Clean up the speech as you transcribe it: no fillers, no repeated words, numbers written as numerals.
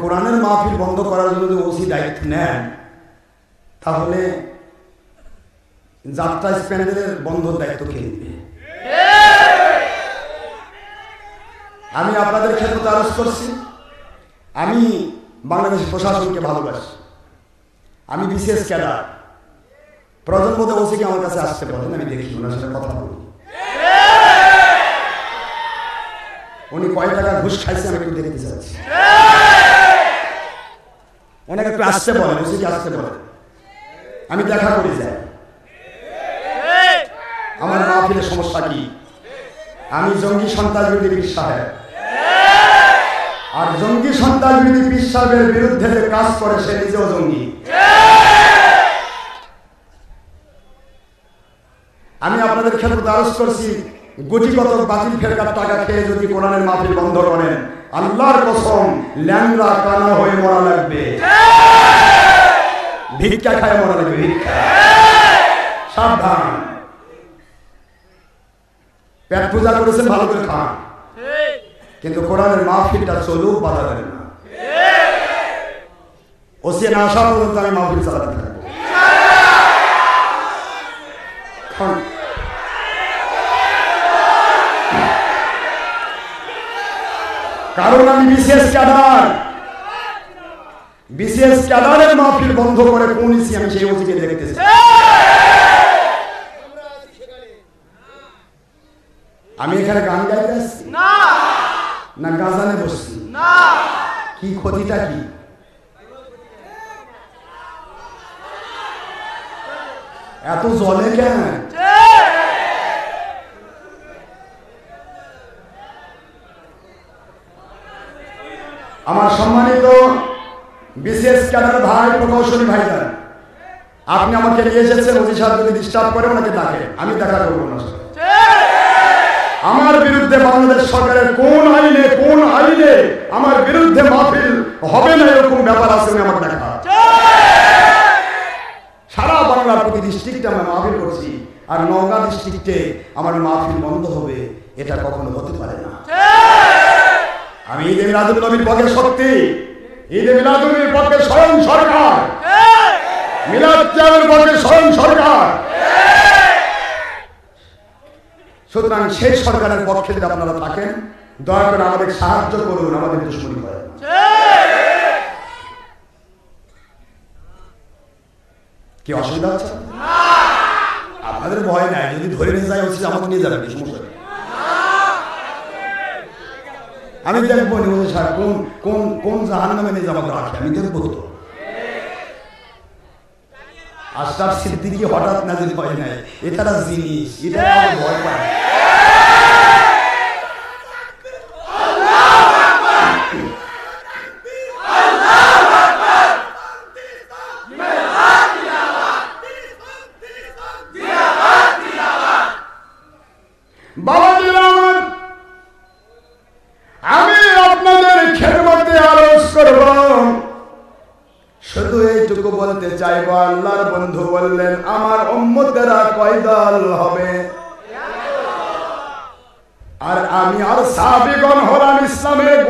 কোরআনের মাহফিল বন্ধ করার জন্য যদি ওসি দায়িত্ব নেন, তাহলে যাত্রা প্যান্ডেলের বন্ধর দায়িত্ব কে নেবে? আমি আপনাদের ক্ষেত্রে আরজ করছি, আমি বাংলাদেশ প্রশাসনকে ভালোবাসি, আমি বিশেষ ক্যাডার। প্রয়োজন বোধে ওসিকে আমার কাছে আসতে বলেন, আমি দেখি ওনার সাথে কথা বলি। উনি কয় টাকা ঘুষ খাইছে আমি একটু দেখতে চাচ্ছি। ওনাকে একটু আসতে বলেন, ওসিকে আসতে বলেন, আমি দেখা করি যাই। আমার মাহফিলের সমস্যা কি? আমি জঙ্গি সন্ত্রাসবিরোধী পীর সাহেব, আর জঙ্গি সন্ত্রাসবিরোধী পীর সাহেবের বিরুদ্ধে যে কাজ করে সে নিজেও জঙ্গি। আমি আপনাদের ক্ষেত্রে আরজ করছি, গুটিগত বাতিল ফেরকার টাকা খেয়ে যদি কোরআনের মাহফিল বন্ধ করেন, আল্লাহর কসম ল্যাংড়া কানা হয়ে মরা লাগবে, ভিক্ষা খায় মরা লাগবে, ভিক্ষা। সাবধান, পেট পূজা করেছেন ভালো করে খান, কিন্তু কোরআনের মাহফিলটা চলুক, বাধা দেবেন না। ওসি না আসা পর্যন্ত আমি মাহফিল চালাতে থাকবো। কারণ আমি বিশেষ ক্যাডার, বিশেষ ক্যাডারের মাহফিল বন্ধ করে কোন ইসি আমি সেই ওসিকে দেখতেছি। আমি এখানে গান গাইতে আসছি না গাজানে বসছি? কি ক্ষতিটা কি? এত জলে কেন? আমার সম্মানিত বিশেষ ক্যাডার ভাই, প্রকৌশলী ভাইজান, আপনি আমাকে নিয়ে এসেছেন, ওসি সাহেব যদি ডিস্টার্ব করে ওনাকে ডাকে, আমি দেখা করবো না। আমার বিরুদ্ধে বাংলাদেশ সরকারের কোন আইনে আমার বিরুদ্ধে মাহফিল হবে না এরকম ব্যাপার আছে আমাকে দেখা। সারা বাংলার প্রতি ডিস্ট্রিক্টে আমরা মাহফিল করছি, আর নওগাঁ ডিস্ট্রিক্টে আমার মাহফিল বন্ধ হবে, এটা কখনো হতে পারে না। আমি ঈদে মিলাদুন নবীর পক্ষে শক্তি, ঈদে মিলাদুন নবীর পক্ষে স্বয়ং সরকার, মিলাদ কিয়ামের পক্ষে স্বয়ং সরকার। সুতরাং সেই সরকারের পক্ষে যদি আপনারা থাকেন, দয়া করে আমাদের সাহায্য করুন, আমাদের দুশ্মনী করেন। কি অসুবিধা হচ্ছে? আপনাদের ভয় নাই, যদি ধরে নিয়ে যায় হচ্ছে আমাকে নিয়ে যাবেন, সমস্যা নেই। আমি দেখবো কোন জাহান্নামে নিয়ে আমাকে রাখে, আমি দেখবো তো। আশরাফ সিদ্দিকী হঠাৎ নাজিল হয় নাই, এটা জিনিস, এটা ভয় পায়। আমি আপনাদের খেদমতে আরজ করব, শুধু এইটুকু বলতে চাইবো, আল্লাহর বন্ধু বললেন আমার উম্মতেরা কয় দল হবে, আর আমি আর সাহাবীগণ হলাম ইসলামের